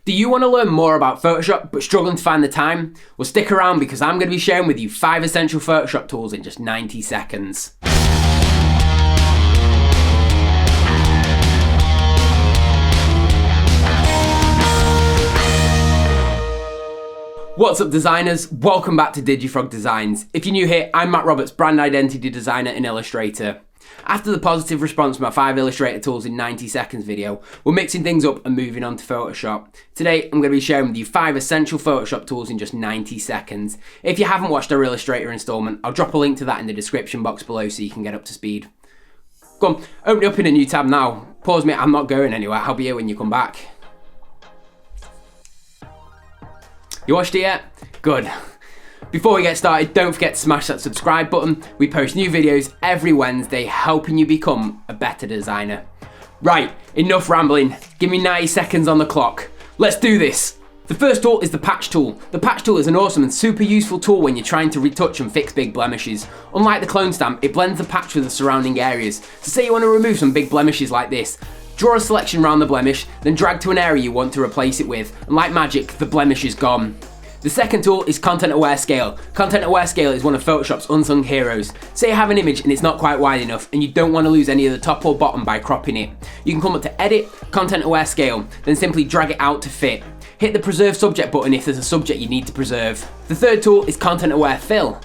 Do you want to learn more about Photoshop but struggling to find the time? Well, stick around because I'm going to be sharing with you 5 essential Photoshop tools in just 90 seconds. What's up designers? Welcome back to Digifrog Designs. If you're new here, I'm Matt Roberts, brand identity designer and illustrator. After the positive response to my 5 Illustrator tools in 90 seconds video, we're mixing things up and moving on to Photoshop. Today, I'm going to be sharing with you 5 essential Photoshop tools in just 90 seconds. If you haven't watched our Illustrator installment, I'll drop a link to that in the description box below so you can get up to speed. Go on, open it up in a new tab now. Pause me, I'm not going anywhere, I'll be here when you come back. You watched it yet? Good. Before we get started, don't forget to smash that subscribe button. We post new videos every Wednesday helping you become a better designer. Right, enough rambling. Give me 90 seconds on the clock. Let's do this. The first tool is the patch tool. The patch tool is an awesome and super useful tool when you're trying to retouch and fix big blemishes. Unlike the clone stamp, it blends the patch with the surrounding areas. So say you want to remove some big blemishes like this. Draw a selection around the blemish, then drag to an area you want to replace it with, and like magic, the blemish is gone. The second tool is Content Aware Scale. Content Aware Scale is one of Photoshop's unsung heroes. Say you have an image and it's not quite wide enough and you don't want to lose any of the top or bottom by cropping it. You can come up to Edit, Content Aware Scale, then simply drag it out to fit. Hit the Preserve Subject button if there's a subject you need to preserve. The third tool is Content Aware Fill.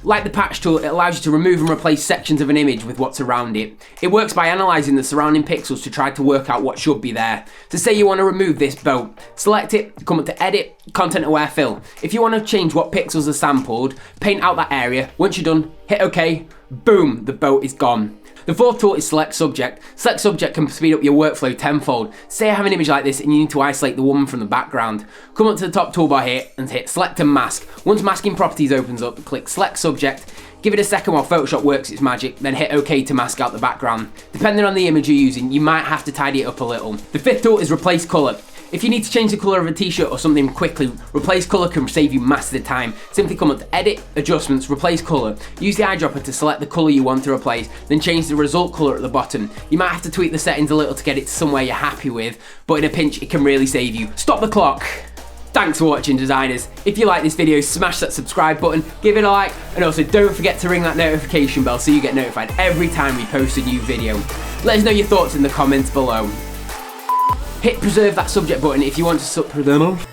Like the patch tool, it allows you to remove and replace sections of an image with what's around it. It works by analysing the surrounding pixels to try to work out what should be there. So say you want to remove this boat, select it, come up to Edit, Content Aware Fill. If you want to change what pixels are sampled, paint out that area. Once you're done, hit OK, boom, the boat is gone. The fourth tool is Select Subject. Select Subject can speed up your workflow tenfold. Say I have an image like this and you need to isolate the woman from the background. Come up to the top toolbar here and hit Select and Mask. Once Masking Properties opens up, click Select Subject. Give it a second while Photoshop works its magic, then hit OK to mask out the background. Depending on the image you're using, you might have to tidy it up a little. The fifth tool is Replace Colour. If you need to change the colour of a t-shirt or something quickly, Replace Colour can save you massive of the time. Simply come up to Edit, Adjustments, Replace Colour. Use the eyedropper to select the colour you want to replace, then change the result colour at the bottom. You might have to tweak the settings a little to get it to somewhere you're happy with, but in a pinch it can really save you. Stop the clock. Thanks for watching designers. If you like this video, smash that subscribe button, give it a like, and also don't forget to ring that notification bell so you get notified every time we post a new video. Let us know your thoughts in the comments below. Hit preserve that subject button if you want to